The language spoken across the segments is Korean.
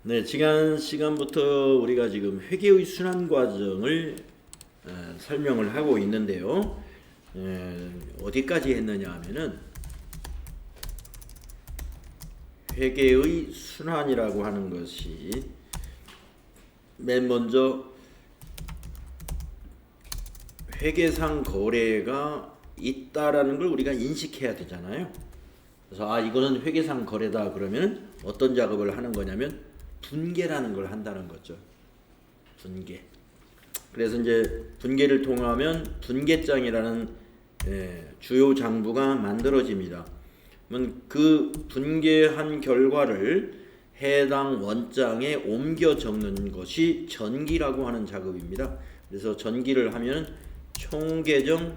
네, 지난 시간부터 우리가 지금 회계의 순환 과정을 설명을 하고 있는데요. 어디까지 했느냐 하면은 회계의 순환이라고 하는 것이 맨 먼저 회계상 거래가 있다라는 걸 우리가 인식해야 되잖아요. 그래서 이거는 회계상 거래다 그러면 어떤 작업을 하는 거냐면 분계라는 걸 한다는 거죠. 분계. 그래서 이제 분계를 통하면 분계장이라는 주요 장부가 만들어집니다. 그러면 그 분계한 결과를 해당 원장에 옮겨 적는 것이 전기라고 하는 작업입니다. 그래서 전기를 하면 총계정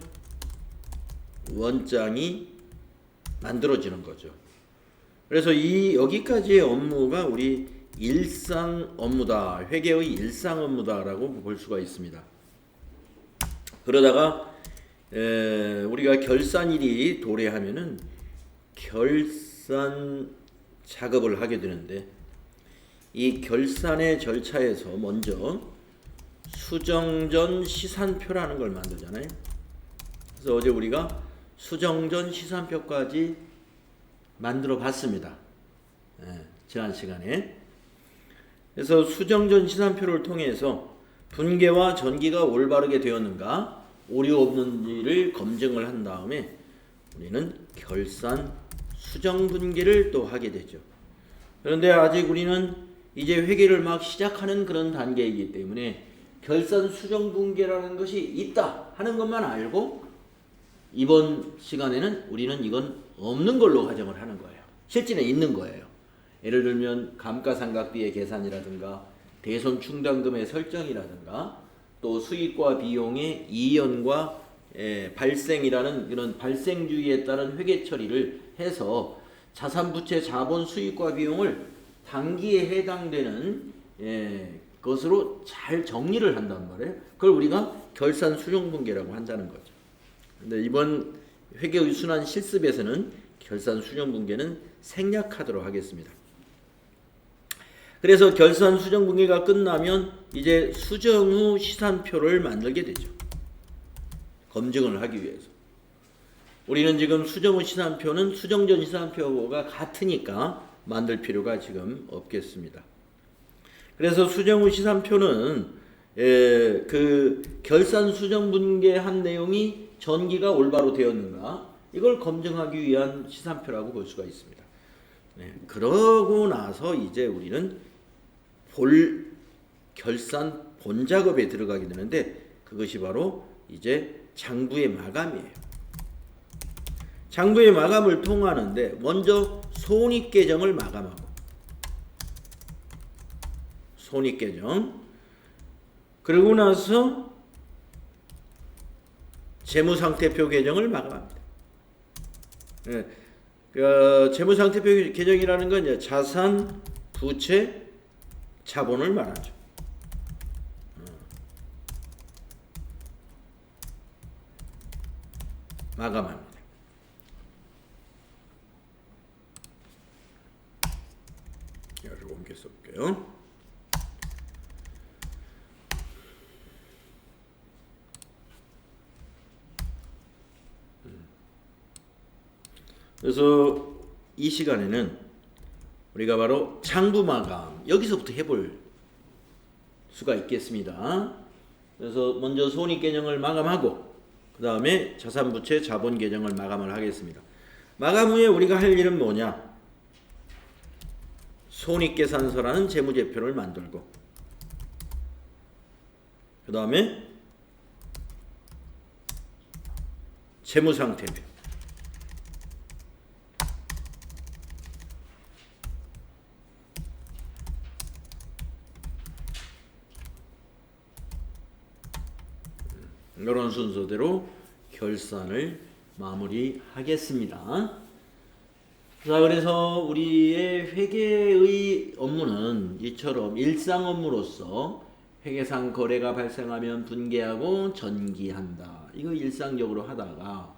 원장이 만들어지는 거죠. 그래서 이 여기까지의 업무가 우리 일상 업무다, 회계의 일상 업무다라고 볼 수가 있습니다. 그러다가 우리가 결산일이 도래하면은 결산 작업을 하게 되는데, 이 결산의 절차에서 먼저 수정전 시산표라는 걸 만들잖아요. 그래서 어제 우리가 수정전 시산표까지 만들어 봤습니다. 지난 시간에. 그래서 수정전 시산표를 통해서 분계와 전기가 올바르게 되었는가, 오류 없는지를 검증을 한 다음에 우리는 결산 수정 분계를 또 하게 되죠. 그런데 아직 우리는 이제 회계를 막 시작하는 그런 단계이기 때문에 결산 수정 분계라는 것이 있다 하는 것만 알고, 이번 시간에는 우리는 이건 없는 걸로 가정을 하는 거예요. 실제는 있는 거예요. 예를 들면 감가상각비의 계산이라든가 대손 충당금의 설정이라든가 또 수익과 비용의 이연과 발생이라는 이런 발생주의에 따른 회계 처리를 해서 자산부채 자본 수익과 비용을 단기에 해당되는 것으로 잘 정리를 한단 말이에요. 그걸 우리가 결산 수정분계라고 한다는 거죠. 근데 이번 회계의 순환 실습에서는 결산 수정분계는 생략하도록 하겠습니다. 그래서 결산 수정 분계가 끝나면 이제 수정 후 시산표를 만들게 되죠. 검증을 하기 위해서. 우리는 지금 수정 후 시산표는 수정 전 시산표가 같으니까 만들 필요가 지금 없겠습니다. 그래서 수정 후 시산표는 그 결산 수정 분계한 내용이 전기가 올바로 되었는가, 이걸 검증하기 위한 시산표라고 볼 수가 있습니다. 그러고 나서 이제 우리는 결산 본 작업에 들어가게 되는데, 그것이 바로 이제 장부의 마감이에요. 장부의 마감을 통하는데 먼저 손익계정을 마감하고, 손익계정, 그러고 나서 재무상태표 계정을 마감합니다. 재무상태표 계정이라는 건 이제 자산, 부채, 자본을 말하죠. 마감합니다. 여기를 옮겨 써볼게요. 그래서 이 시간에는 우리가 바로 장부 마감, 여기서부터 해볼 수가 있겠습니다. 그래서 먼저 손익계정을 마감하고 그 다음에 자산부채 자본계정을 마감을 하겠습니다. 마감 후에 우리가 할 일은 뭐냐? 손익계산서라는 재무제표를 만들고, 그 다음에 재무상태표, 이런 순서대로 결산을 마무리하겠습니다. 자, 그래서 우리의 회계의 업무는 이처럼 일상 업무로서 회계상 거래가 발생하면 분계하고 전기한다. 이거 일상적으로 하다가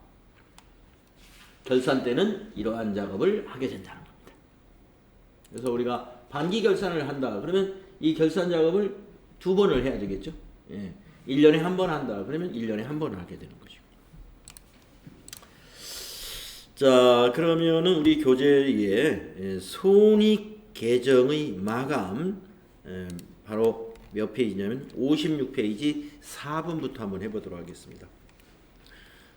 결산 때는 이러한 작업을 하게 된다는 겁니다. 그래서 우리가 반기 결산을 한다. 그러면 이 결산 작업을 2번을 해야 되겠죠. 예. 1년에 한 번 한다. 그러면 1년에 한 번 하게 되는 거죠. 자, 그러면은 우리 교재에 손익 계정의 마감 바로 몇 페이지냐면 56페이지 4번부터 한번 해보도록 하겠습니다.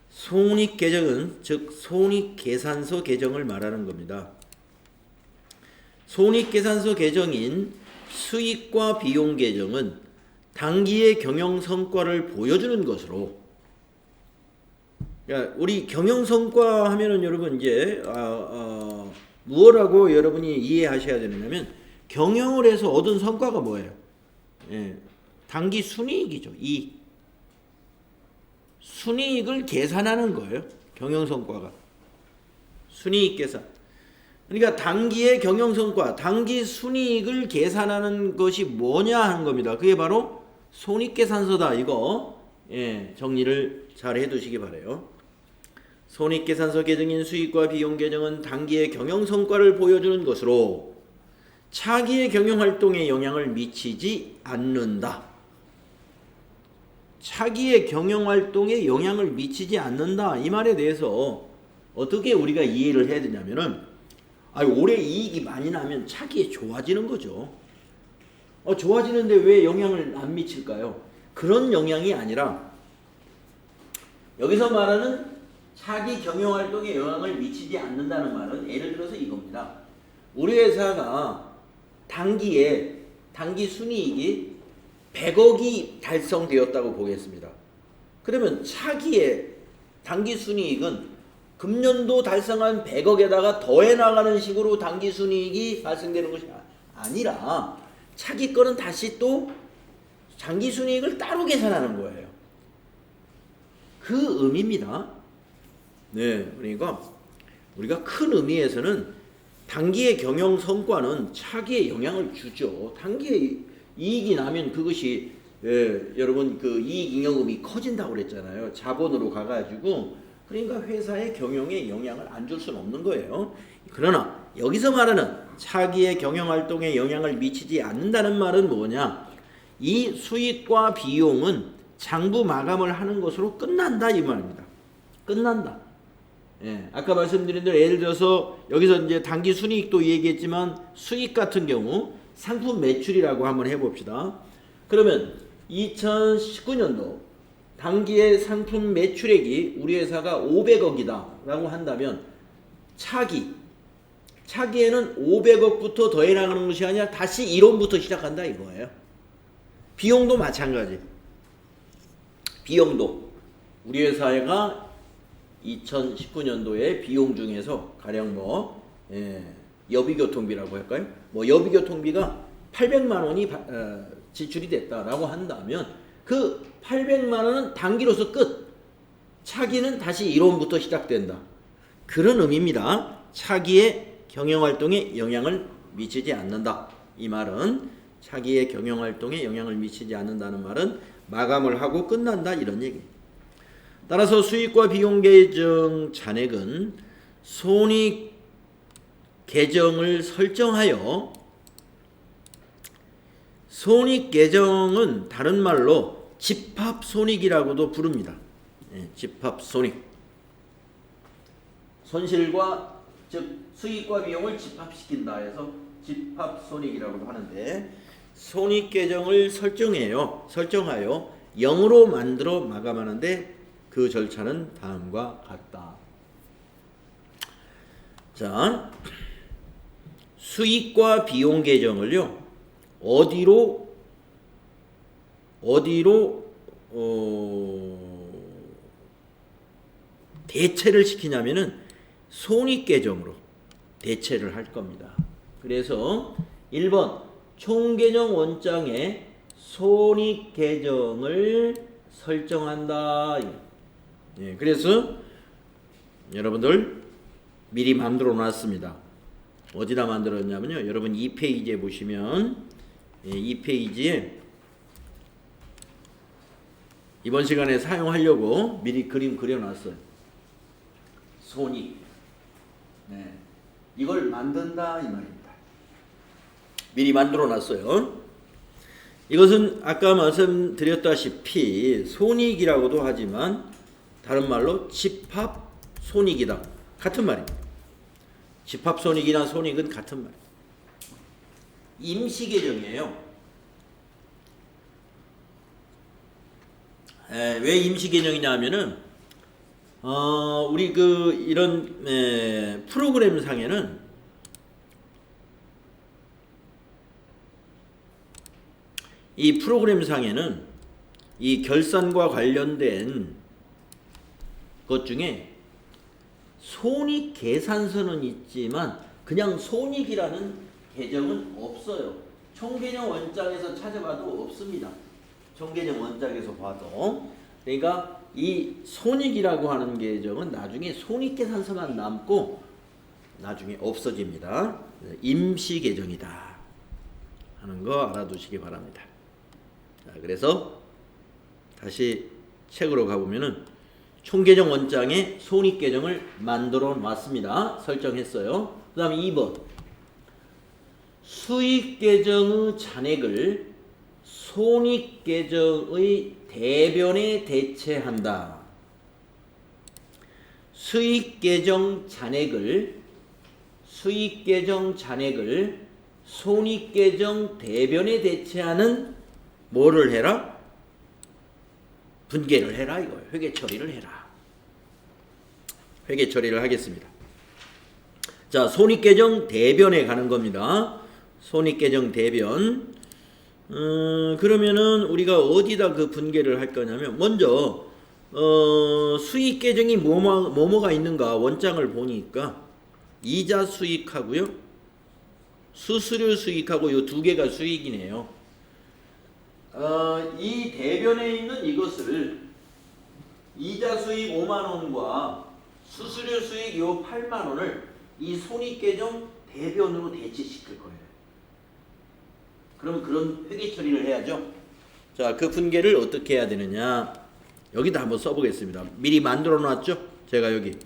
손익 계정은 즉 손익 계산서 계정을 말하는 겁니다. 손익 계산서 계정인 수익과 비용 계정은 당기의 경영 성과를 보여주는 것으로, 그러니까 우리 경영 성과 하면은 여러분 이제 무엇라고 여러분이 이해하셔야 되느냐면 경영을 해서 얻은 성과가 뭐예요? 예, 당기 순이익이죠. 이익. 순이익을 계산하는 거예요. 경영 성과가. 순이익 계산. 그러니까 단기의 경영 성과, 단기 순이익을 계산하는 것이 뭐냐 하는 겁니다. 그게 바로 손익계산서다. 이거 정리를 잘 해두시기 바래요. 손익계산서 계정인 수익과 비용 계정은 단기의 경영 성과를 보여주는 것으로 차기의 경영활동에 영향을 미치지 않는다. 차기의 경영활동에 영향을 미치지 않는다. 이 말에 대해서 어떻게 우리가 이해를 해야 되냐면은 올해 이익이 많이 나면 차기에 좋아지는 거죠. 좋아지는데 왜 영향을 안 미칠까요? 그런 영향이 아니라 여기서 말하는 차기 경영활동에 영향을 미치지 않는다는 말은 예를 들어서 이겁니다. 우리 회사가 단기 순이익이 100억이 달성되었다고 보겠습니다. 그러면 차기에 단기 순이익은 금년도 달성한 100억에다가 더해 나가는 식으로 단기 순이익이 발생되는 것이 아니라 차기 거는 다시 또 장기 순이익을 따로 계산하는 거예요. 그 의미입니다. 네, 그러니까 우리가 큰 의미에서는 단기의 경영 성과는 차기에 영향을 주죠. 단기에 이익이 나면 그것이 여러분 그 이익 잉여금이 커진다고 그랬잖아요. 자본으로 가가지고 그러니까 회사의 경영에 영향을 안 줄 수는 없는 거예요. 그러나 여기서 말하는 차기의 경영활동에 영향을 미치지 않는다는 말은 뭐냐? 이 수익과 비용은 장부 마감을 하는 것으로 끝난다 이 말입니다. 끝난다. 아까 말씀드린 대로 예를 들어서 여기서 이제 단기 순이익도 얘기했지만 수익 같은 경우 상품 매출이라고 한번 해봅시다. 그러면 2019년도 단기의 상품 매출액이 우리 회사가 500억이다 라고 한다면 차기에는 500억부터 더해 나가는 것이 아니라 다시 1원부터 시작한다 이거예요. 비용도 마찬가지. 비용도 우리 회사가 2019년도에 비용 중에서 가령 여비교통비라고 할까요? 여비교통비가 800만 원이 지출이 됐다라고 한다면 그 800만 원은 단기로서 끝. 차기는 다시 1원부터 시작된다. 그런 의미입니다. 차기의 경영활동에 영향을 미치지 않는다. 이 말은 차기의 경영활동에 영향을 미치지 않는다는 말은 마감을 하고 끝난다 이런 얘기입니다. 따라서 수익과 비용 계정 잔액은 손익 계정을 설정하여 손익 계정은 다른 말로 집합 손익이라고도 부릅니다. 집합 손익. 손실과 즉 수익과 비용을 집합시킨다 해서 집합 손익이라고도 하는데 손익 계정을 설정하여 0으로 만들어 마감하는데 그 절차는 다음과 같다. 자, 수익과 비용 계정을요 어디로 대체를 시키냐면은 손익 계정으로 대체를 할 겁니다. 그래서 1번 총계정 원장에 손익 계정을 설정한다. 그래서 여러분들 미리 만들어 놨습니다. 어디다 만들었냐면요. 여러분 2페이지에 보시면 2페이지에 이번 시간에 사용하려고 미리 그림 그려놨어요. 손익. 이걸 만든다 이 말입니다. 미리 만들어 놨어요. 이것은 아까 말씀드렸다시피 손익이라고도 하지만 다른 말로 집합 손익이다. 같은 말입니다. 집합 손익이나 손익은 같은 말. 임시 계정이에요. 왜 임시 계정이냐 하면은 우리 이런 프로그램 상에는 이 프로그램 상에는 이 결산과 관련된 것 중에 손익 계산서는 있지만 그냥 손익이라는 계정은 없어요. 총계정 원장에서 찾아봐도 없습니다. 총계정 원장에서 봐도. 그러니까 이 손익이라고 하는 계정은 나중에 손익계산서만 남고 나중에 없어집니다. 임시 계정이다 하는 거 알아두시기 바랍니다. 자, 그래서 다시 책으로 가보면은 총계정 원장에 손익계정을 만들어 놨습니다. 설정했어요. 그 다음에 2번 수익계정의 잔액을 손익계정의 대변에 대체한다. 수익계정 잔액을 손익계정 대변에 대체하는 뭐를 해라? 분계를 해라 이거예요. 회계 처리를 해라. 회계 처리를 하겠습니다. 자, 손익계정 대변에 가는 겁니다. 손익계정 대변. 그러면은 우리가 어디다 그 분계를 할 거냐면 먼저 수익계정이 뭐뭐가 있는가 원장을 보니까 이자 수익하고요, 수수료 수익하고 요 두 개가 수익이네요. 이 대변에 있는 이것을 이자 수익 5만원과 수수료 수익 요 8만원을 이 손익계정 대변으로 대체시킬 거예요. 그럼 그런 회계 처리를 해야죠. 자, 그 분계를 어떻게 해야 되느냐. 여기다 한번 써보겠습니다. 미리 만들어 놨죠? 제가 여기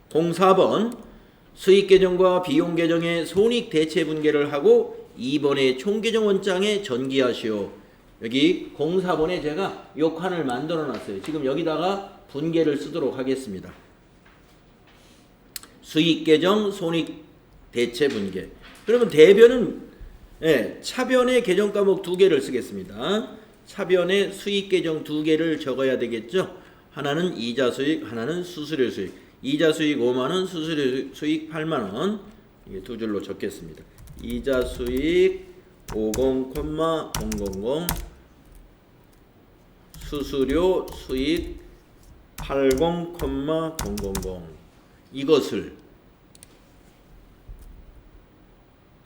04번 수익계정과 비용계정의 손익 대체 분계를 하고 2번의 총계정 원장에 전기하시오. 여기 04번에 제가 요 칸을 만들어 놨어요. 지금 여기다가 분계를 쓰도록 하겠습니다. 수익계정 손익 대체 분계. 그러면 대변은 차변에 계정 과목 2개를 쓰겠습니다. 차변에 수익계정 2개를 적어야 되겠죠. 하나는 이자 수익, 하나는 수수료 수익. 이자 수익 5만원, 수수료 수익 8만원. 이게 두 줄로 적겠습니다. 이자 수익 50,000, 수수료 수익 80,000. 이것을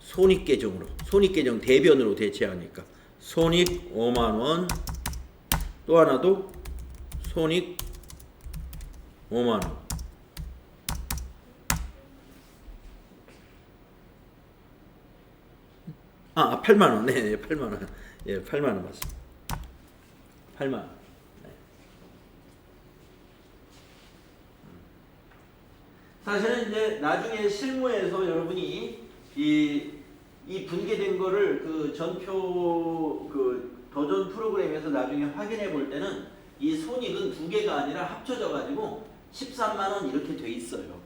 손익계정으로, 손익계정 대변으로 대체하니까 손익 5만원, 또 하나도 손익 5만원. 아, 8만원. 네, 8만원. 예, 8만원 맞습니다. 8만원. 네. 사실은 이제 나중에 실무에서 여러분이 이 분계된 거를 그 전표 도전 프로그램에서 나중에 확인해 볼 때는 이 손익은 두 개가 아니라 합쳐져 가지고 13만원 이렇게 돼 있어요.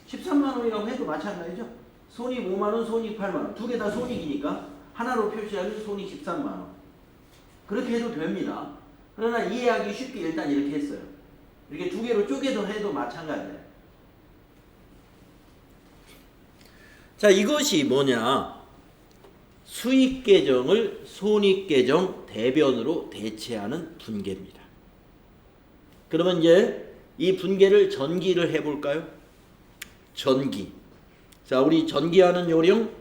13만원이라고 해도 마찬가지죠. 손익 5만원, 손익 8만원. 두 개 다 손익이니까 하나로 표시하면 손익 13만원. 그렇게 해도 됩니다. 그러나 이해하기 쉽게 일단 이렇게 했어요. 이렇게 두 개로 쪼개서 해도 마찬가지예요. 자, 이것이 뭐냐? 수익계정을 손익계정 대변으로 대체하는 분계입니다. 그러면 이제 이 분계를 전기를 해볼까요? 전기. 자, 우리 전기하는 요령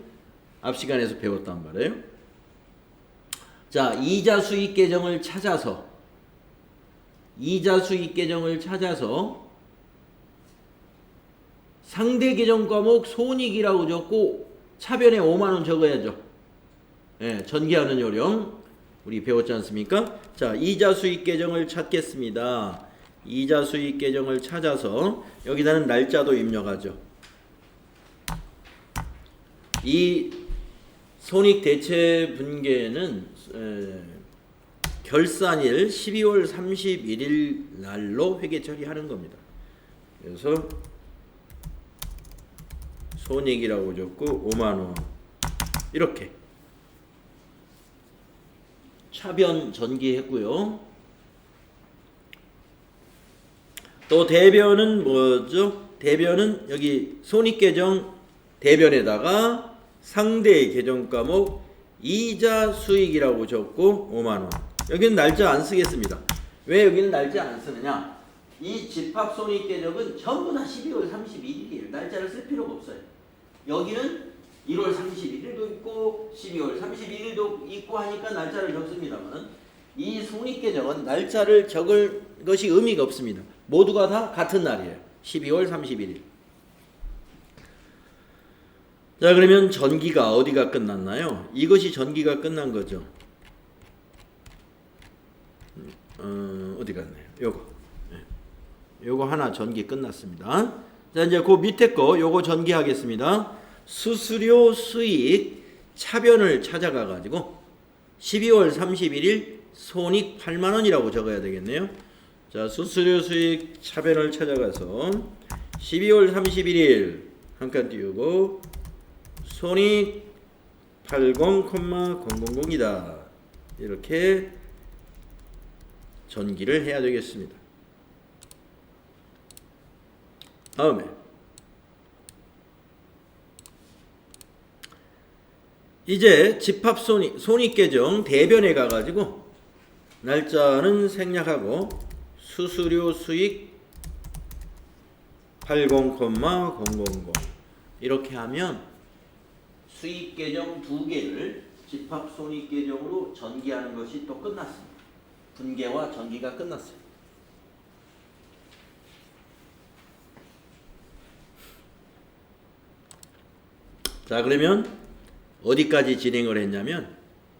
앞 시간에서 배웠단 말이에요. 자, 이자 수익 계정을 찾아서 상대 계정 과목 손익이라고 적고 차변에 5만원 적어야죠. 예, 전기하는 요령 우리 배웠지 않습니까? 자, 이자 수익 계정을 찾겠습니다. 이자 수익 계정을 찾아서 여기다는 날짜도 입력하죠. 이 손익 대체 분계는 결산일 12월 31일 날로 회계 처리하는 겁니다. 그래서 손익이라고 적고 5만 원 이렇게 차변 전기했고요. 또 대변은 뭐죠? 대변은 여기 손익계정 대변에다가 상대 계정 과목 이자 수익이라고 적고 5만 원. 여기는 날짜 안 쓰겠습니다. 왜 여기는 날짜 안 쓰느냐? 이 집합 손익계정은 전부 다 12월 31일이에요. 날짜를 쓸 필요가 없어요. 여기는 1월 31일도 있고 12월 31일도 있고 하니까 날짜를 적습니다만 이 손익계정은 날짜를 적을 것이 의미가 없습니다. 모두가 다 같은 날이에요. 12월 31일. 자, 그러면 전기가 어디가 끝났나요? 이것이 전기가 끝난 거죠. 어디 갔나요? 요거. 네. 요거 하나 전기 끝났습니다. 자, 이제 그 밑에 거 요거 전기하겠습니다. 수수료 수익 차변을 찾아가 가지고 12월 31일 손익 8만 원이라고 적어야 되겠네요. 자, 수수료 수익 차변을 찾아가서 12월 31일 한 칸 띄우고 손익 80,000이다. 이렇게 전기를 해야 되겠습니다. 다음에 이제 집합 손익계정 대변에 가가지고 날짜는 생략하고 수수료 수익 80,000 이렇게 하면 수익계정 두 개를 집합 손익계정으로 전기하는 것이 또 끝났습니다. 분계와 전기가 끝났어요. 자, 그러면 어디까지 진행을 했냐면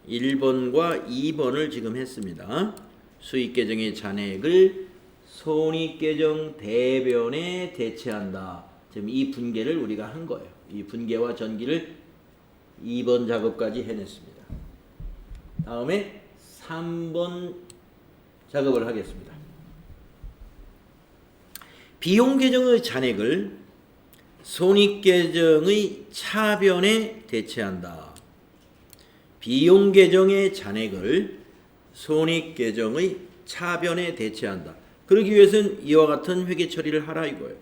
1번과 2번을 지금 했습니다. 수익계정의 잔액을 손익계정 대변에 대체한다. 지금 이 분계를 우리가 한 거예요. 이 분계와 전기를 2번 작업까지 해냈습니다. 다음에 3번 작업을 하겠습니다. 비용계정의 잔액을 손익계정의 차변에 대체한다. 비용계정의 잔액을 손익계정의 차변에 대체한다. 그러기 위해서는 이와 같은 회계 처리를 하라 이거예요.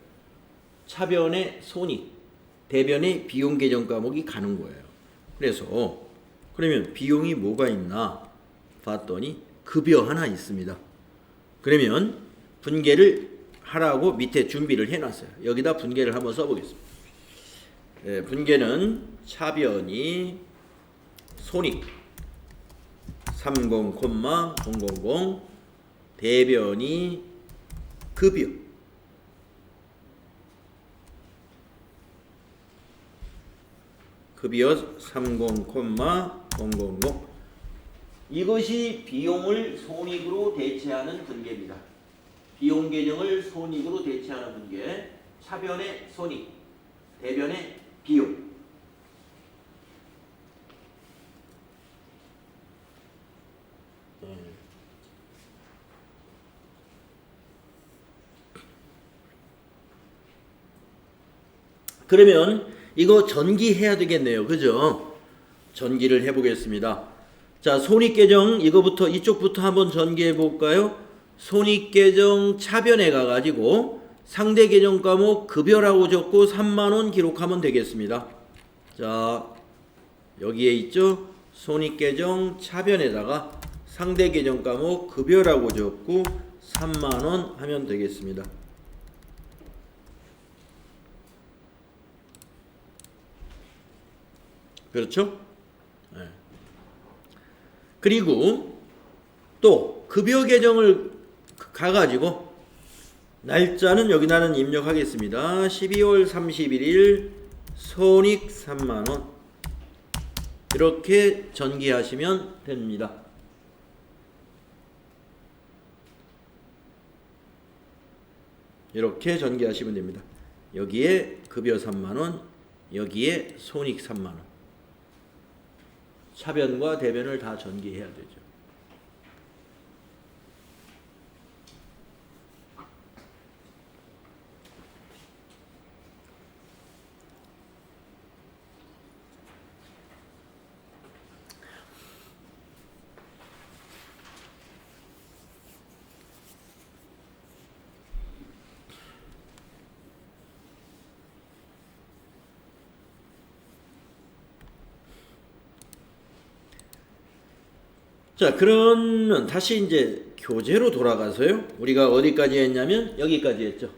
차변에 손익, 대변에 비용계정 과목이 가는 거예요. 그래서 그러면 비용이 뭐가 있나 봤더니 급여 하나 있습니다. 그러면 분계를 하라고 밑에 준비를 해놨어요. 여기다 분계를 한번 써보겠습니다. 분계는 차변이 손익 30,000 대변이 급여 급여 30,000 이것이 비용을 손익으로 대체하는 분계입니다. 비용 계정을 손익으로 대체하는 분계. 차변의 손익, 대변의 비용. 그러면 이거 전기해야 되겠네요. 그죠? 전기를 해보겠습니다. 자, 손익계정 이거부터 이쪽부터 한번 전기해 볼까요? 손익계정 차변에 가가지고 상대계정 과목 급여라고 적고 3만원 기록하면 되겠습니다. 자, 여기에 있죠? 손익계정 차변에다가 상대계정 과목 급여라고 적고 3만원 하면 되겠습니다. 그렇죠? 네. 그리고 또 급여 계정을 가가지고 날짜는 여기다는 입력하겠습니다. 12월 31일 손익 3만원 이렇게 전기하시면 됩니다. 이렇게 전기하시면 됩니다. 여기에 급여 3만원, 여기에 손익 3만원. 차변과 대변을 다 전개해야 되죠. 자, 그러면 다시 이제 교재로 돌아가서요. 우리가 어디까지 했냐면 여기까지 했죠.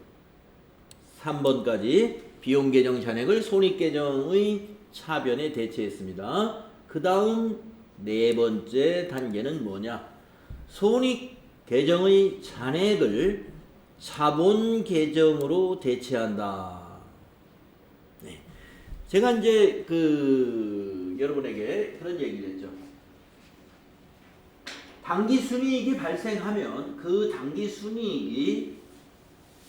3번까지 비용 계정 잔액을 손익 계정의 차변에 대체했습니다. 그 다음 네 번째 단계는 뭐냐? 손익 계정의 잔액을 자본 계정으로 대체한다. 네. 제가 이제 여러분에게 그런 얘기를 했죠. 당기 순이익이 발생하면 그 당기 순이익이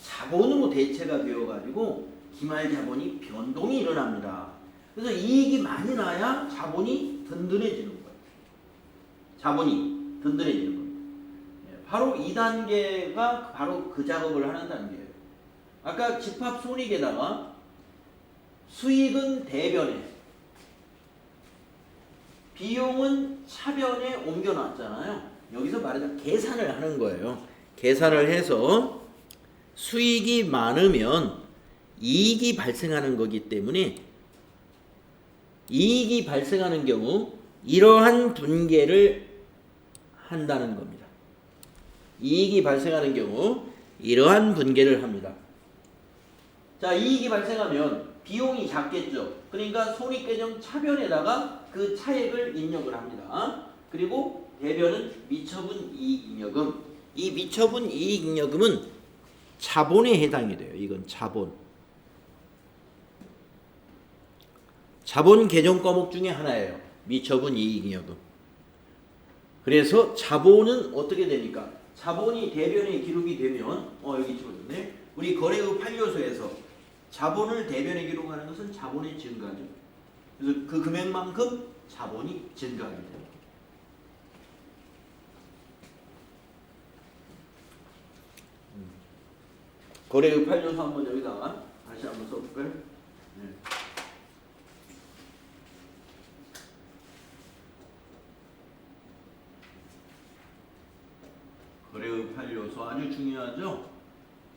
자본으로 대체가 되어가지고 기말 자본이 변동이 일어납니다. 그래서 이익이 많이 나야 자본이 든든해지는 거예요. 자본이 든든해지는 겁니다. 바로 이 단계가 바로 그 작업을 하는 단계예요. 아까 집합 손익에다가 수익은 대변에, 비용은 차변에 옮겨놨잖아요. 여기서 말하자면 계산을 하는 거예요. 계산을 해서 수익이 많으면 이익이 발생하는 거기 때문에 이익이 발생하는 경우 이러한 분계를 한다는 겁니다. 이익이 발생하는 경우 이러한 분계를 합니다. 자, 이익이 발생하면 비용이 작겠죠. 그러니까 손익계정 차변에다가 그 차액을 입력을 합니다. 그리고 대변은 미처분 이익잉여금. 이 미처분 이익잉여금은 자본에 해당이 돼요. 이건 자본. 자본 계정 과목 중에 하나예요. 미처분 이익잉여금. 그래서 자본은 어떻게 됩니까? 자본이 대변에 기록이 되면 여기 찍어줬네. 우리 거래의 판료소에서 자본을 대변에 기록하는 것은 자본의 증가죠. 그래서 그 금액만큼 자본이 증가하게 됩니다. 거래의 판료소 한번 여기다가 다시 한번 써볼까요? 네. 거래의 판료소 아주 중요하죠.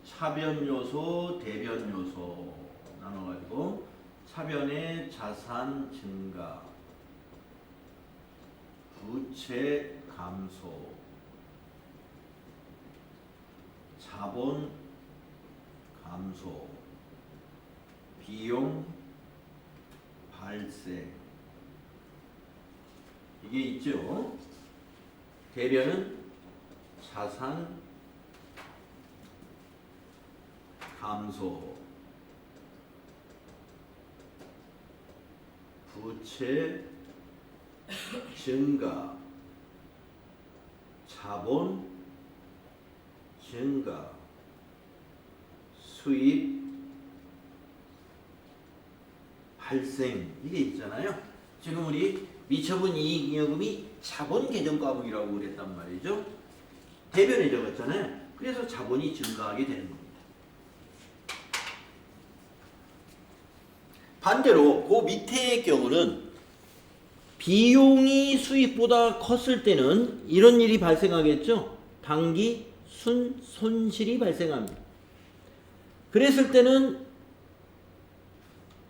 차변 요소, 대변 요소 나눠가지고 차변의 자산 증가, 부채 감소, 자본 감소, 비용 발생, 이게 있죠. 대변은 자산 감소, 부채 증가, 자본 증가, 수입 발생, 이게 있잖아요. 지금 우리 미처분 이익잉여금이 자본 계정 과목이라고 그랬단 말이죠. 대변에 적었잖아요. 그래서 자본이 증가하게 되는 겁니다. 반대로 그 밑에의 경우는 비용이 수익보다 컸을 때는 이런 일이 발생하겠죠. 당기 손실이 발생합니다. 그랬을 때는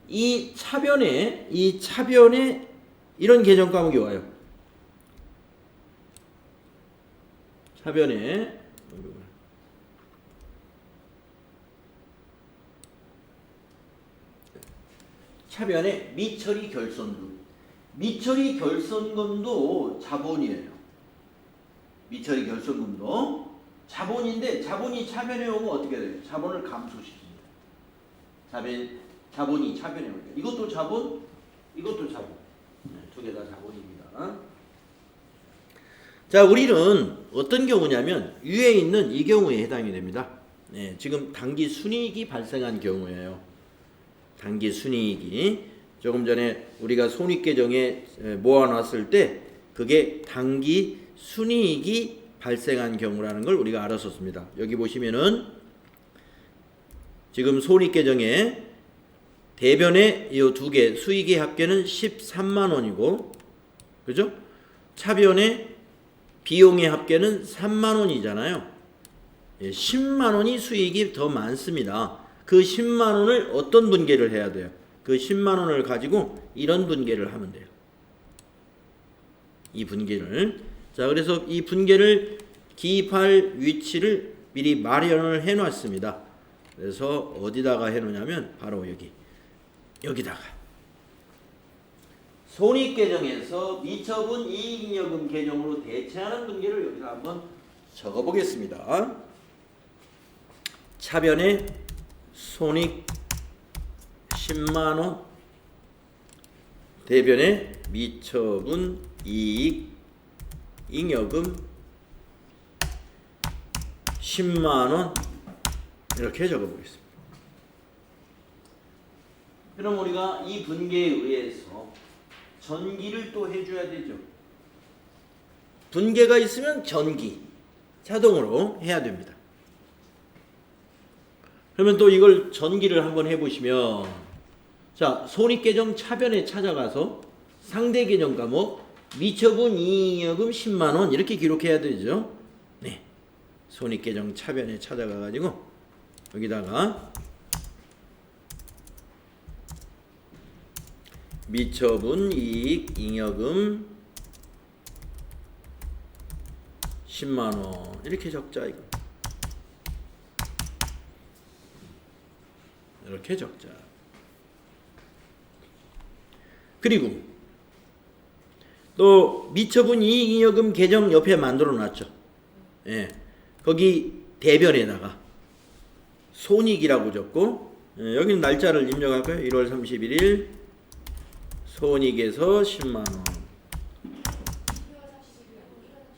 이 차변에 이런 계정 과목이 와요. 차변에 미처리 결손금. 미처리 결손금도 자본이에요. 미처리 결손금도 자본인데 자본이 차변에 오면 어떻게 돼요? 자본을 감소시킵니다. 자본이 차변에 오니까 이것도 자본, 이것도 자본. 두 개 다 자본입니다. 자, 우리는 어떤 경우냐면 위에 있는 이 경우에 해당이 됩니다. 지금 당기 순이익이 발생한 경우예요. 당기 순이익이. 조금 전에 우리가 손익계정에 모아놨을 때 그게 당기 순이익이 발생한 경우라는 걸 우리가 알았었습니다. 여기 보시면은 지금 손익계정에 대변의 이 두 개 수익의 합계는 13만 원이고, 그죠? 차변의 비용의 합계는 3만 원이잖아요. 10만 원이 수익이 더 많습니다. 그 10만 원을 어떤 분계를 해야 돼요? 그 10만 원을 가지고 이런 분계를 하면 돼요. 이 분계를. 자, 그래서 이 분계를 기입할 위치를 미리 마련을 해 놨습니다. 그래서 어디다가 해 놓냐면 바로 여기다가 손익계정에서 미처분 이익잉여금 계정으로 대체하는 분계를 여기다 한번 적어 보겠습니다. 차변에 손익 10만 원, 대변에 미처분 이익 잉여금 10만 원 이렇게 적어 보겠습니다. 그럼 우리가 이 분계에 의해서 전기를 또 해줘야 되죠. 분계가 있으면 전기 자동으로 해야 됩니다. 그러면 또 이걸 전기를 한번 해보시면, 자, 손익계정 차변에 찾아가서 상대계정 과목 미처분 이익잉여금 10만 원 이렇게 기록해야 되죠. 네, 손익계정 차변에 찾아가가지고 여기다가 미처분 이익 잉여금 10만 원 이렇게 적자. 이거 이렇게 적자. 그리고 또 미처분 이익 잉여금 계정 옆에 만들어 놨죠. 예, 거기 대변에다가 손익이라고 적고, 예, 여기는 날짜를 입력할까요? 1월 31일 손익에서 10만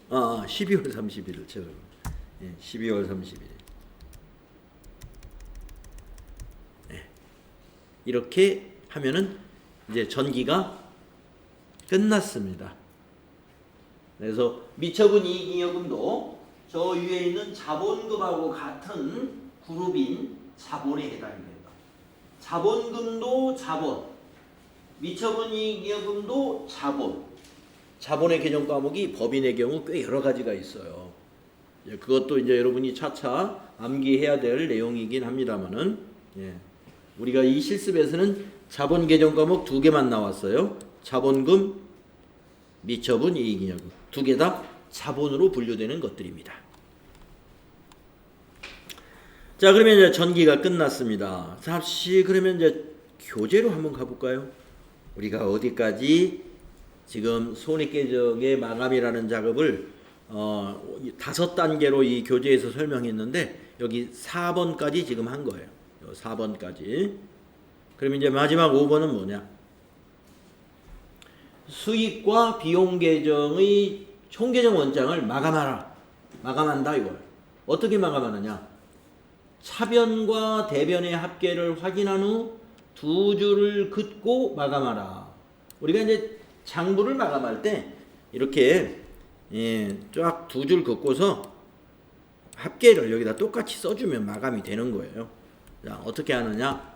원. 12월 31일 죄송합니다. 예, 12월 31일. 예, 이렇게 하면은 이제 전기가 끝났습니다. 그래서 미처분 이익잉여금도 저 위에 있는 자본금하고 같은 그룹인 자본에 해당이 됩니다. 자본금도 자본, 미처분 이익잉여금도 자본. 자본의 개정 과목이 법인의 경우 꽤 여러 가지가 있어요. 그것도 이제 여러분이 차차 암기해야 될 내용이긴 합니다만은, 예, 우리가 이 실습에서는 자본 개정 과목 2개만 나왔어요. 자본금, 미처분 이익잉여금 2개 다 자본으로 분류되는 것들입니다. 자, 그러면 이제 전기가 끝났습니다. 잠시 그러면 이제 교재로 한번 가볼까요? 우리가 어디까지 지금 손익계정의 마감이라는 작업을 5단계로 이 교재에서 설명했는데 여기 4번까지 지금 한 거예요. 4번까지. 그럼 이제 마지막 5번은 뭐냐? 수익과 비용 계정의 총계정 원장을 마감하라. 마감한다 이거예요. 어떻게 마감하느냐? 차변과 대변의 합계를 확인한 후 두 줄을 긋고 마감하라. 우리가 이제 장부를 마감할 때 이렇게, 예, 쫙 두 줄 긋고서 합계를 여기다 똑같이 써주면 마감이 되는 거예요. 자, 어떻게 하느냐?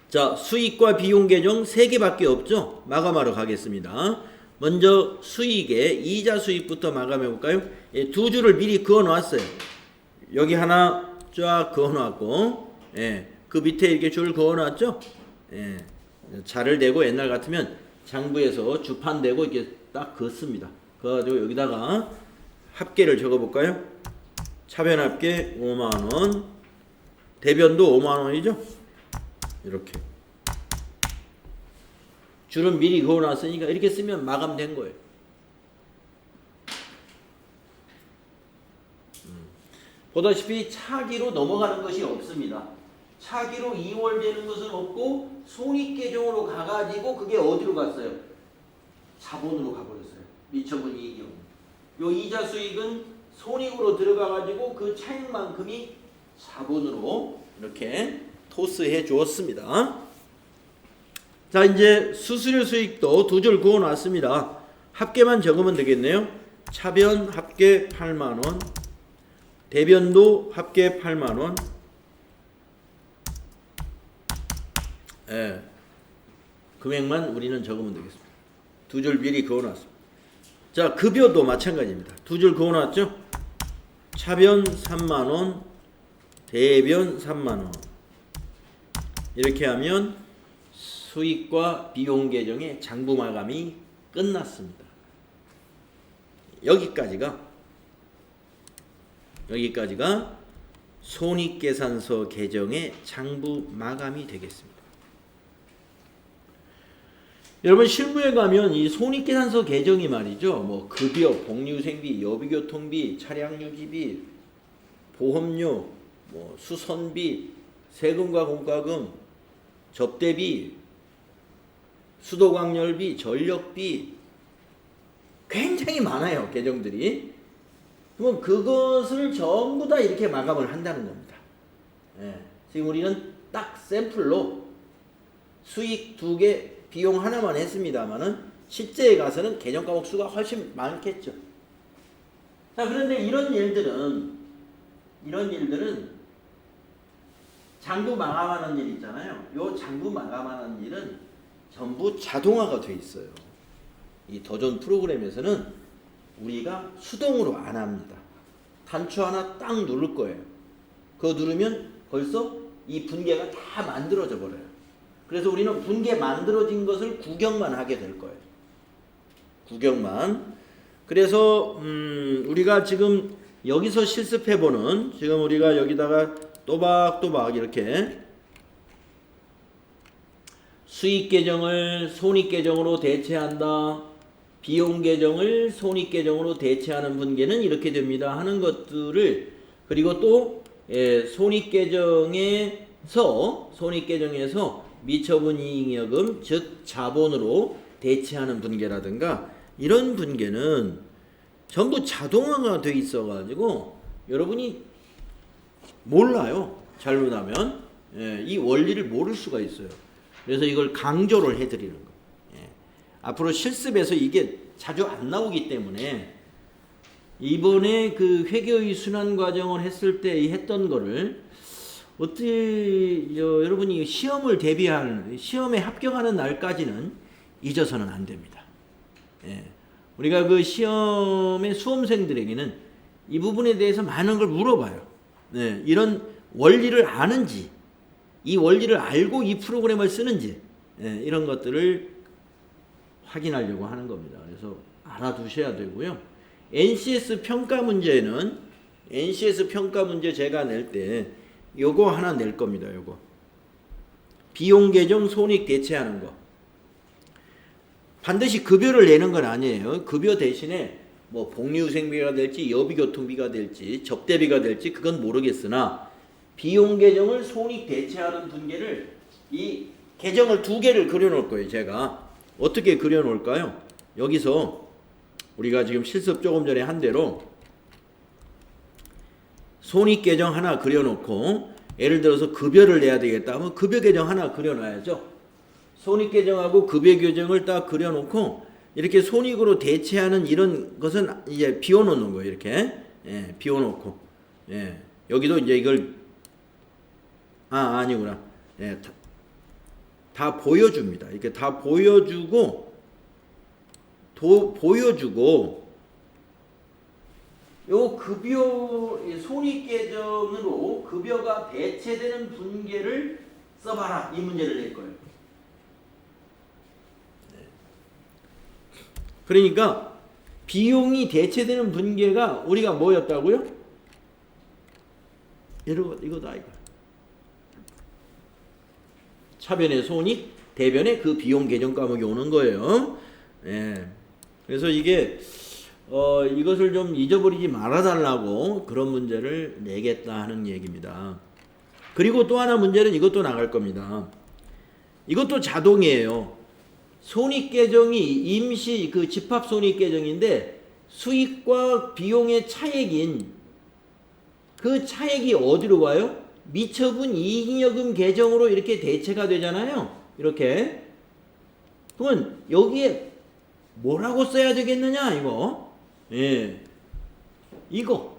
자, 수익과 비용 계정 3개밖에 없죠? 마감하러 가겠습니다. 먼저 수익의 이자 수익부터 마감해 볼까요? 예, 두 줄을 미리 그어 놨어요. 여기 하나 쫙 그어 놨고, 예, 그 밑에 이렇게 줄 그어 놨죠? 예, 자를 대고 옛날 같으면 장부에서 주판 대고 이렇게 딱 그었습니다. 그래가지고 여기다가 합계를 적어 볼까요? 차변 합계 5만원, 대변도 5만원이죠? 이렇게 줄은 미리 그어놨으니까 이렇게 쓰면 마감된 거예요. 보다시피 차기로 넘어가는 것이 없습니다. 차기로 이월되는 것은 없고 손익계정으로 가가지고 그게 어디로 갔어요? 자본으로 가버렸어요. 미처분 이익이요. 요 이자 수익은 손익으로 들어가가지고 그 차익만큼이 자본으로 이렇게 토스해 주었습니다. 자, 이제 수수료 수익도 두 줄 그어 놨습니다. 합계만 적으면 되겠네요. 차변 합계 8만원, 대변도 합계 8만원. 예, 금액만 우리는 적으면 되겠습니다. 두 줄 미리 그어 놨습니다. 자, 급여도 마찬가지입니다. 두 줄 그어 놨죠? 차변 3만원, 대변 3만원. 이렇게 하면 수익과 비용 계정의 장부 마감이 끝났습니다. 여기까지가 손익계산서 계정의 장부 마감이 되겠습니다. 여러분, 실무에 가면 이 손익계산서 계정이 말이죠, 뭐 급여, 복리후생비, 여비교통비, 차량유지비, 보험료, 뭐 수선비, 세금과 공과금, 접대비, 수도광열비, 전력비, 굉장히 많아요, 계정들이. 그럼 그것을 전부 다 이렇게 마감을 한다는 겁니다. 예, 지금 우리는 딱 샘플로 수익 2개, 비용 하나만 했습니다만은 실제에 가서는 계정 과목 수가 훨씬 많겠죠. 자, 그런데 이런 일들은 장부 마감하는 일 있잖아요. 요 장부 마감하는 일은 전부 자동화가 돼 있어요. 이 더존 프로그램에서는 우리가 수동으로 안 합니다. 단추 하나 딱 누를 거예요. 그거 누르면 벌써 이 분계가 다 만들어져 버려요. 그래서 우리는 분계 만들어진 것을 구경만 하게 될 거예요. 구경만. 그래서 우리가 지금 여기서 실습해보는, 지금 우리가 여기다가 또박또박 이렇게 수익 계정을 손익 계정으로 대체한다, 비용 계정을 손익 계정으로 대체하는 분계는 이렇게 됩니다 하는 것들을, 그리고 또 손익 계정에서 미처분 이익여금, 즉 자본으로 대체하는 분계라든가, 이런 분계는 전부 자동화가 돼 있어 가지고 여러분이 몰라요. 잘못하면 이 원리를 모를 수가 있어요. 그래서 이걸 강조를 해드리는 거예요. 앞으로 실습에서 이게 자주 안 나오기 때문에 이번에 그 회계의 순환 과정을 했을 때 했던 거를 어떻게 여러분이 시험을 시험에 합격하는 날까지는 잊어서는 안 됩니다. 우리가 그 시험의 수험생들에게는 이 부분에 대해서 많은 걸 물어봐요. 이런 원리를 아는지, 이 원리를 알고 이 프로그램을 쓰는지, 이런 것들을 확인하려고 하는 겁니다. 그래서 알아두셔야 되고요. NCS 평가 문제는, NCS 평가 문제 제가 낼 때 요거 하나 낼 겁니다. 요거 비용 계정 손익 대체하는 거. 반드시 급여를 내는 건 아니에요. 급여 대신에 뭐 복리후생비가 될지 여비교통비가 될지 접대비가 될지 그건 모르겠으나, 비용 계정을 손익 대체하는 분계를, 이 계정을 2개를 그려놓을 거예요. 제가 어떻게 그려놓을까요? 여기서 우리가 지금 실습 조금 전에 한 대로 손익 계정 하나 그려놓고, 예를 들어서 급여를 내야 되겠다 하면 급여 계정 하나 그려놔야죠. 손익 계정하고 급여 계정을 딱 그려놓고 이렇게 손익으로 대체하는 이런 것은 이제 비워놓는 거예요. 이렇게 비워놓고, 여기도 이제 이걸 아니구나. 다 보여줍니다. 이렇게 다 보여주고 요 급여 손익 계정으로 급여가 대체되는 분계를 써봐라, 이 문제를 낼 거예요. 그러니까 비용이 대체되는 분계가 우리가 뭐였다고요? 이거다, 이거. 차변의 손익, 대변의 그 비용 계정 과목이 오는 거예요. 그래서 이게 이것을 좀 잊어버리지 말아달라고 그런 문제를 내겠다 하는 얘기입니다. 그리고 또 하나 문제는 이것도 나갈 겁니다. 이것도 자동이에요. 손익 계정이 임시 그 집합 손익 계정인데, 수익과 비용의 차액인 그 차액이 어디로 가요? 미처분 이익잉여금 계정으로 이렇게 대체가 되잖아요. 이렇게. 그러면 여기에 뭐라고 써야 되겠느냐 이거. 예. 이거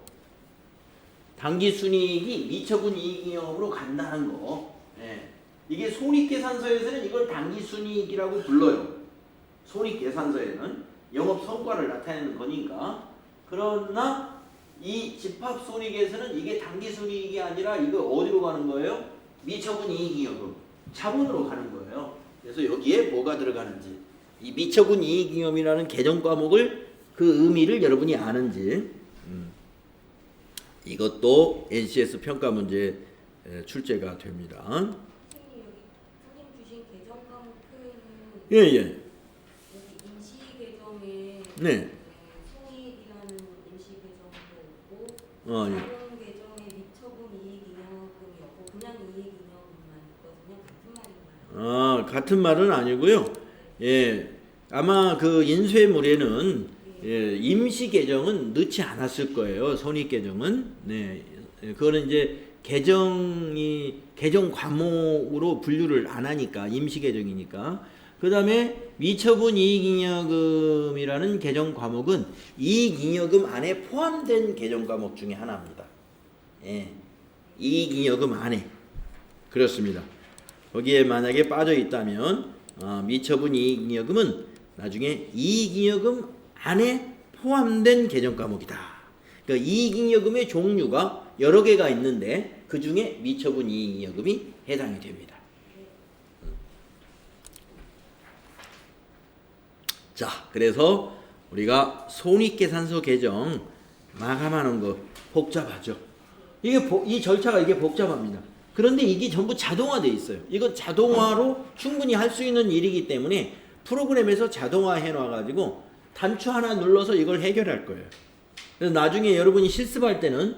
당기순이익이 미처분 이익잉여금으로 간다는 거. 예. 이게 손익계산서에서는 이걸 당기순이익이라고 불러요. 손익계산서에는 영업성과를 나타내는 거니까. 그러나 이 집합손익에서는 이게 당기순이익이 아니라 이거 어디로 가는 거예요? 미처분 이익잉여금 자본으로 가는 거예요. 그래서 여기에 뭐가 들어가는지, 이 미처분 이익잉여금이라는 개정 과목을 그 의미를 여러분이 아는지. 이것도 NCS 평가 문제 출제가 됩니다. 선생님 주신 개정 과목 표에는 예예. 여기 임시 계정에 네. 손익이라는 임시 계정도 있고 예. 다른 계정에 미처분 이익 잉여금이 없고 그냥 이익 잉여금만 있거든요. 같은 말인가요? 같은 말은 아니고요. 예. 아마 그 인쇄물에는 임시 계정은 넣지 않았을 거예요. 손익 계정은. 네. 그거는 이제 계정 과목으로 분류를 안 하니까, 임시 계정이니까. 그다음에 미처분 이익잉여금이라는 개정 과목은 이익잉여금 안에 포함된 개정 과목 중에 하나입니다. 예. 이익잉여금 안에. 그렇습니다. 거기에 만약에 빠져 있다면 미처분 이익잉여금은 나중에 이익잉여금 안에 포함된 개정 과목이다. 그러니까 이익잉여금의 종류가 여러 개가 있는데 그 중에 미처분 이익잉여금이 해당이 됩니다. 자, 그래서 우리가 손익계산서 개정 마감하는 거 복잡하죠. 이 절차가 이게 복잡합니다. 그런데 이게 전부 자동화되어 있어요. 이건 자동화로 충분히 할 수 있는 일이기 때문에 프로그램에서 자동화 해놔가지고 단추 하나 눌러서 이걸 해결할 거예요. 그래서 나중에 여러분이 실습할 때는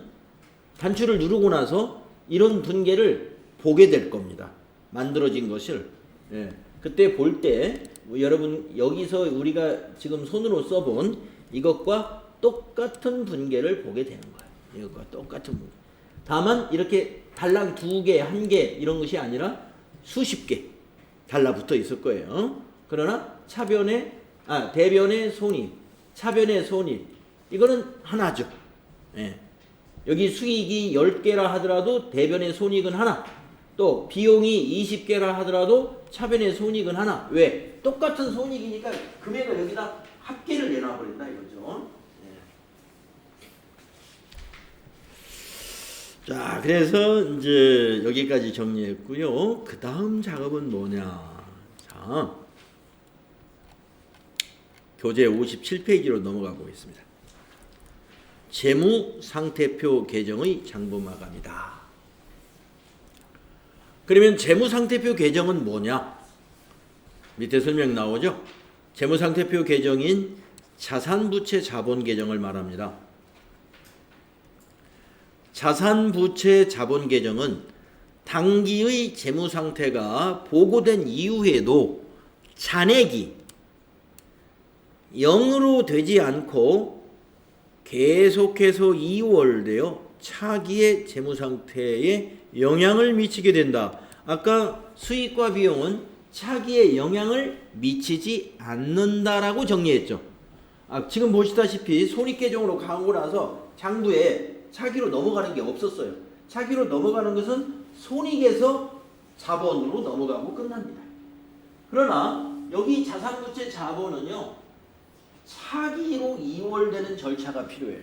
단추를 누르고 나서 이런 분계를 보게 될 겁니다. 만들어진 것을. 예. 그때 볼 때 여러분 여기서 우리가 지금 손으로 써본 이것과 똑같은 분계를 보게 되는 거예요. 이것과 똑같은 분계. 다만 이렇게 달랑 2개, 1개 이런 것이 아니라 수십 개 달라붙어 있을 거예요. 그러나 대변의 손익, 차변의 손익 이거는 하나죠. 예. 여기 수익이 10개라 하더라도 대변의 손익은 하나. 또 비용이 20개라 하더라도 차변의 손익은 하나. 왜? 똑같은 손익이니까 금액을 여기다 합계를 내놔버린다 이거죠. 네. 자, 그래서 이제 여기까지 정리했고요. 그 다음 작업은 뭐냐? 자, 교재 57페이지로 넘어가 보겠습니다. 재무상태표 개정의 장부 마감이다. 그러면 재무상태표 개정은 뭐냐? 밑에 설명 나오죠? 재무상태표 개정인 자산부채 자본 개정을 말합니다. 자산부채 자본 개정은 당기의 재무상태가 보고된 이후에도 잔액이 0으로 되지 않고 계속해서 2월되어 차기의 재무상태에 영향을 미치게 된다. 아까 수익과 비용은 차기에 영향을 미치지 않는다라고 정리했죠. 지금 보시다시피 손익계정으로 가고 나서 장부에 차기로 넘어가는 게 없었어요. 차기로 넘어가는 것은 손익에서 자본으로 넘어가고 끝납니다. 그러나 여기 자산부채 자본은요, 차기로 이월되는 절차가 필요해요.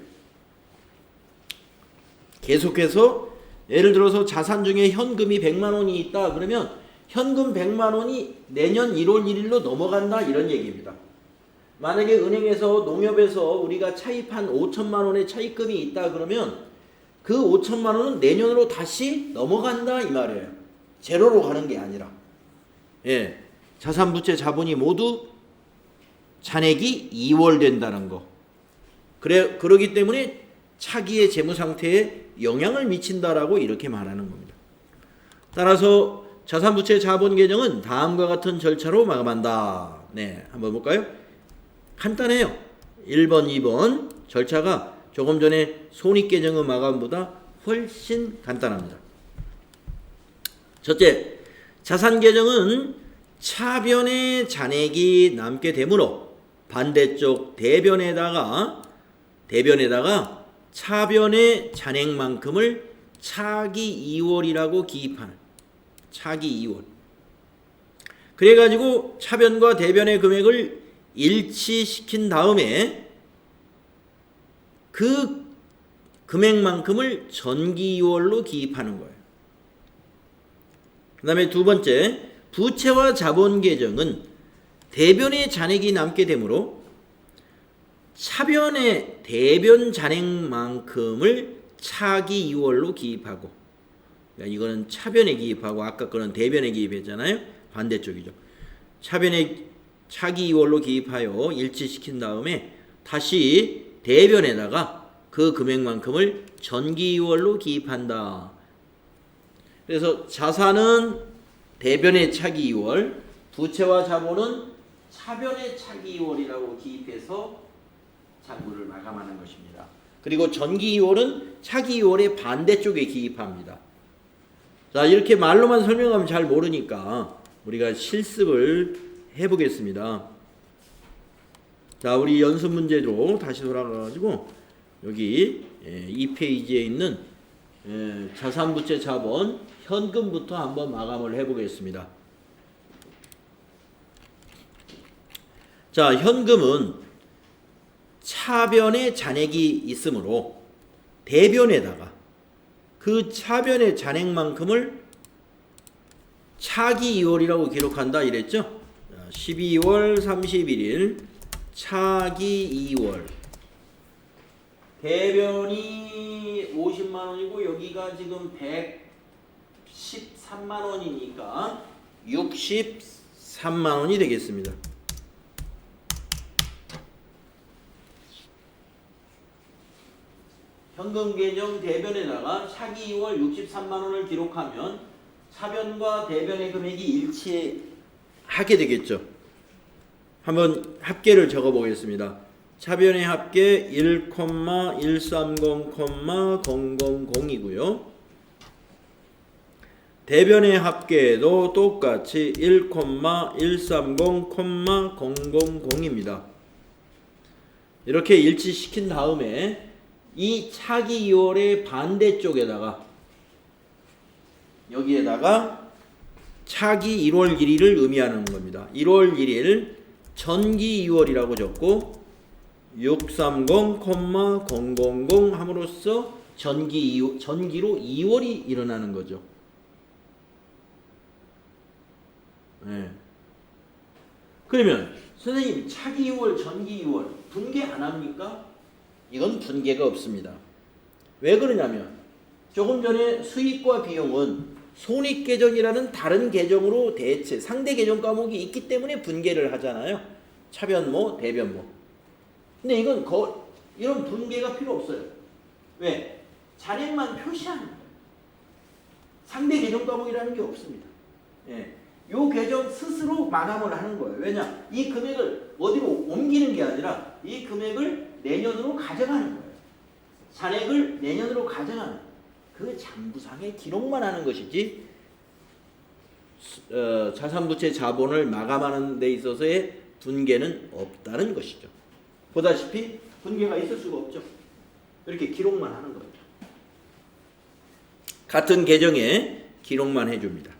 계속해서 예를 들어서 자산 중에 현금이 100만 원이 있다 그러면 현금 100만 원이 내년 1월 1일로 넘어간다 이런 얘기입니다. 만약에 은행에서 농협에서 우리가 차입한 5천만 원의 차입금이 있다 그러면 그 5천만 원은 내년으로 다시 넘어간다 이 말이에요. 제로로 가는 게 아니라. 예, 자산부채 자본이 모두 잔액이 2월된다는 거. 그러기 때문에 차기의 재무 상태에 영향을 미친다라고 이렇게 말하는 겁니다. 따라서 자산부채 자본 개정은 다음과 같은 절차로 마감한다. 네, 한번 볼까요? 간단해요. 1번, 2번 절차가 조금 전에 손익계정의 마감보다 훨씬 간단합니다. 첫째, 자산 계정은 차변에 잔액이 남게 되므로 반대쪽 대변에다가 차변의 잔액만큼을 차기 2월이라고 기입하는 차기 2월. 그래가지고 차변과 대변의 금액을 일치시킨 다음에 그 금액만큼을 전기 2월로 기입하는 거예요. 그 다음에 두 번째, 부채와 자본 계정은 대변의 잔액이 남게 되므로 차변의 대변 잔액만큼을 차기 2월로 기입하고, 그러니까 이거는 차변에 기입하고 아까 거는 대변에 기입했잖아요. 반대쪽이죠. 차변에 차기 2월로 기입하여 일치시킨 다음에 다시 대변에다가 그 금액만큼을 전기 2월로 기입한다. 그래서 자산은 대변의 차기 2월, 부채와 자본은 차변의 차기 2월이라고 기입해서 잔고를 마감하는 것입니다. 그리고 전기 2월은 차기 2월의 반대쪽에 기입합니다. 자, 이렇게 말로만 설명하면 잘 모르니까 우리가 실습을 해보겠습니다. 자, 우리 연습 문제로 다시 돌아가가지고 여기 2페이지에 있는 자산부채 자본 현금부터 한번 마감을 해보겠습니다. 자, 현금은 차변에 잔액이 있으므로 대변에다가 그 차변의 잔액만큼을 차기 2월이라고 기록한다 이랬죠. 12월 31일 차기 2월, 대변이 50만원이고 여기가 지금 113만원이니까 63만원이 되겠습니다. 현금 계정 대변에다가 차기 2월 63만원을 기록하면 차변과 대변의 금액이 일치하게 되겠죠. 한번 합계를 적어 보겠습니다. 차변의 합계 1,130,000이고요. 대변의 합계도 똑같이 1,130,000입니다. 이렇게 일치시킨 다음에 이 차기 2월의 반대쪽에다가 여기에다가 차기 1월 1일을 의미하는 겁니다. 1월 1일 전기 2월이라고 적고 630,000 함으로써 전기로 2월이 일어나는 거죠. 네. 그러면 선생님 차기 2월, 전기 2월 분계 안 합니까? 이건 분계가 없습니다. 왜 그러냐면 조금 전에 수익과 비용은 손익계정이라는 다른 계정으로 대체 상대 계정 과목이 있기 때문에 분계를 하잖아요. 차변모, 대변모. 근데 이건 이런 분계가 필요 없어요. 왜? 잔액만 표시하는 거예요. 상대 계정 과목이라는 게 없습니다. 예. 요 계정 스스로 마감을 하는 거예요. 왜냐? 이 금액을 어디로 옮기는 게 아니라 이 금액을 내년으로 가져가는 거예요. 잔액을 내년으로 가져가는 그 장부상에 기록만 하는 것이지 자산부채 자본을 마감하는 데 있어서의 분계는 없다는 것이죠. 보다시피 분계가 있을 수가 없죠. 이렇게 기록만 하는 거예요. 같은 계정에 기록만 해줍니다.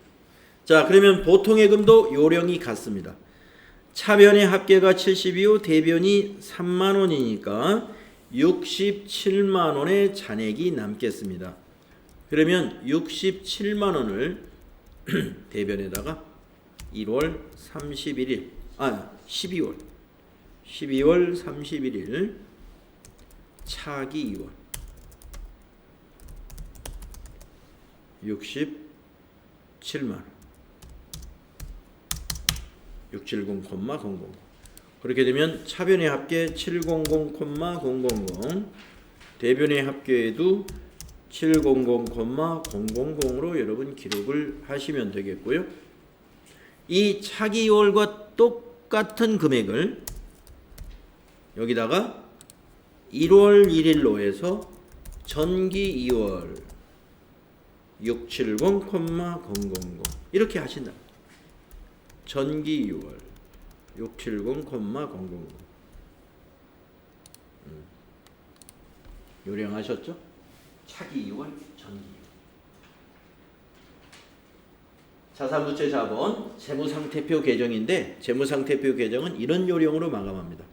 자, 그러면 보통예금도 요령이 같습니다. 차변의 합계가 72호, 대변이 3만원이니까 67만원의 잔액이 남겠습니다. 그러면 67만원을 대변에다가 12월 31일 차기 2월 67만원 670,000 그렇게 되면 차변의 합계 700,000, 대변의 합계에도 700,000,000으로 여러분 기록을 하시면 되겠고요. 이 차기 2월과 똑같은 금액을 여기다가 1월 1일로 해서 전기 2월 670,000 이렇게 하신다. 전기 6월 670,000 요령하셨죠? 차기 6월 전기 6월. 자산부채 자본 재무상태표 계정인데 재무상태표 계정은 이런 요령으로 마감합니다.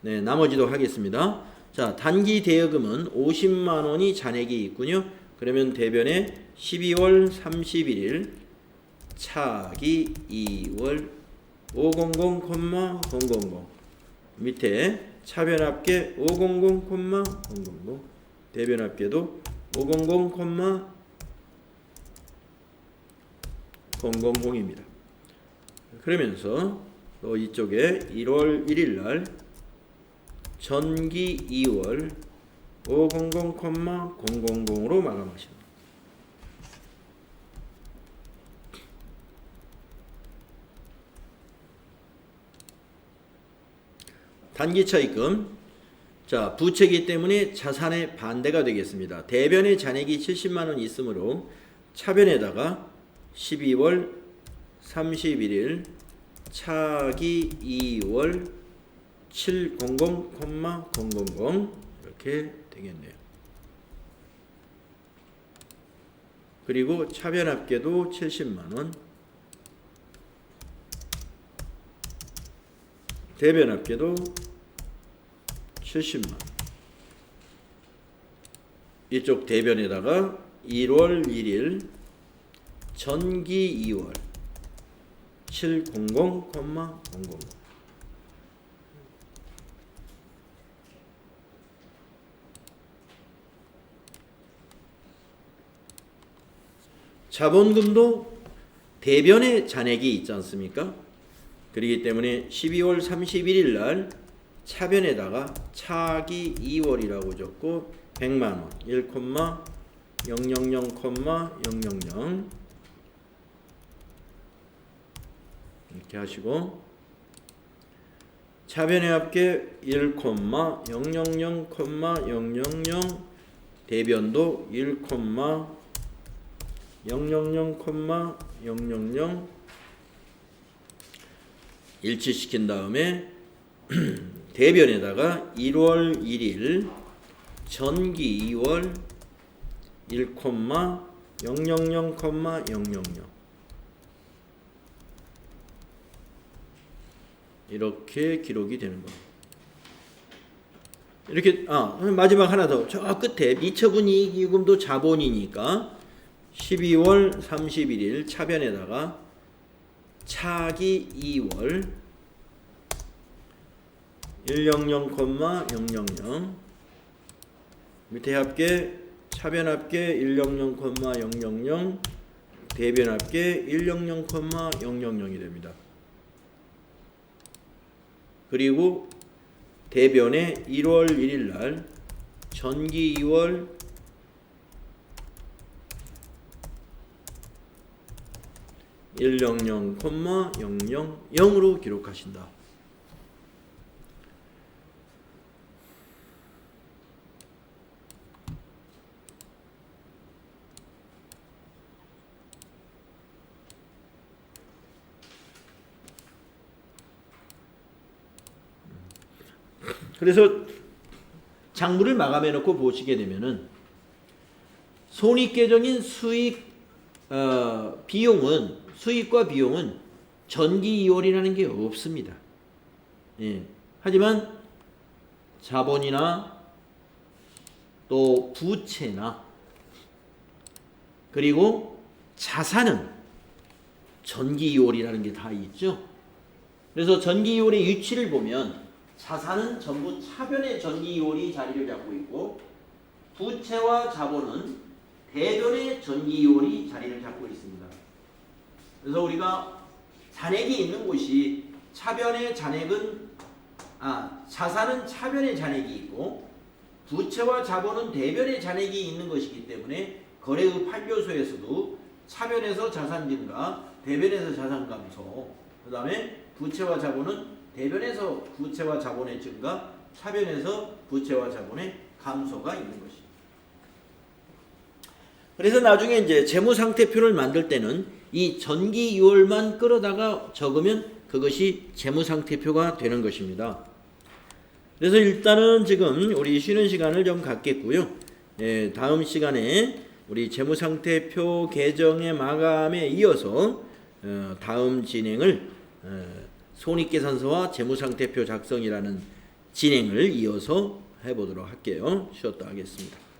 네, 나머지도 하겠습니다. 자, 단기 대여금은 50만 원이 잔액이 있군요. 그러면 대변에 12월 31일 차기 2월 500,000 밑에 차변합계 500,000 대변합계도 500,000입니다. 그러면서 또 이쪽에 1월 1일 날 전기 2월 500,000으로 마감하십니다. 단기 차입금. 자, 부채이기 때문에 자산의 반대가 되겠습니다. 대변의 잔액이 70만 원 있으므로 차변에다가 12월 31일 차기 2월 700,000 이렇게 되겠네요. 그리고 차변합계도 70만 원, 대변합계도 70만 원. 이쪽 대변에다가 1월 1일 전기 2월 700,000. 자본금도 대변의 잔액이 있지 않습니까? 그렇기 때문에 12월 31일 날 차변에다가 차기 2월이라고 적고 100만 원 1,000,000 이렇게 하시고 차변의 합계 1,000,000 대변도 1,000,000 일치시킨 다음에 대변에다가 1월 1일 전기 2월 1,000,000 이렇게 기록이 되는 겁니다. 이렇게 마지막 하나 더. 저 끝에 미처분 이익이익금도 자본이니까 12월 31일 차변에다가 차기 2월 100,000 밑에 합계 차변합계 100,000 대변합계 100,000이 됩니다. 그리고 대변에 1월 1일 날 전기 2월 100,000,000으로 기록하신다. 그래서 장부를 마감해 놓고 보시게 되면은 손익계정인 수익과 비용은 전기 2월이라는 게 없습니다. 예. 하지만 자본이나 또 부채나 그리고 자산은 전기 2월이라는 게 다 있죠. 그래서 전기 2월의 위치를 보면 자산은 전부 차변의 전기 2월이 자리를 잡고 있고 부채와 자본은 대변의 전기 2월이 자리를 잡고 있습니다. 그래서 우리가 잔액이 있는 곳이 차변의 잔액은 자산은 차변의 잔액이 있고 부채와 자본은 대변의 잔액이 있는 것이기 때문에 거래의 판교소에서도 차변에서 자산 증가, 대변에서 자산 감소, 그 다음에 부채와 자본은 대변에서 부채와 자본의 증가, 차변에서 부채와 자본의 감소가 있는 것입니다. 그래서 나중에 이제 재무상태표를 만들 때는 이 전기 2월만 끌어다가 적으면 그것이 재무상태표가 되는 것입니다. 그래서 일단은 지금 우리 쉬는 시간을 좀 갖겠고요. 다음 시간에 우리 재무상태표 개정의 마감에 이어서 다음 진행을 손익계산서와 재무상태표 작성이라는 진행을 이어서 해보도록 할게요. 쉬었다 하겠습니다.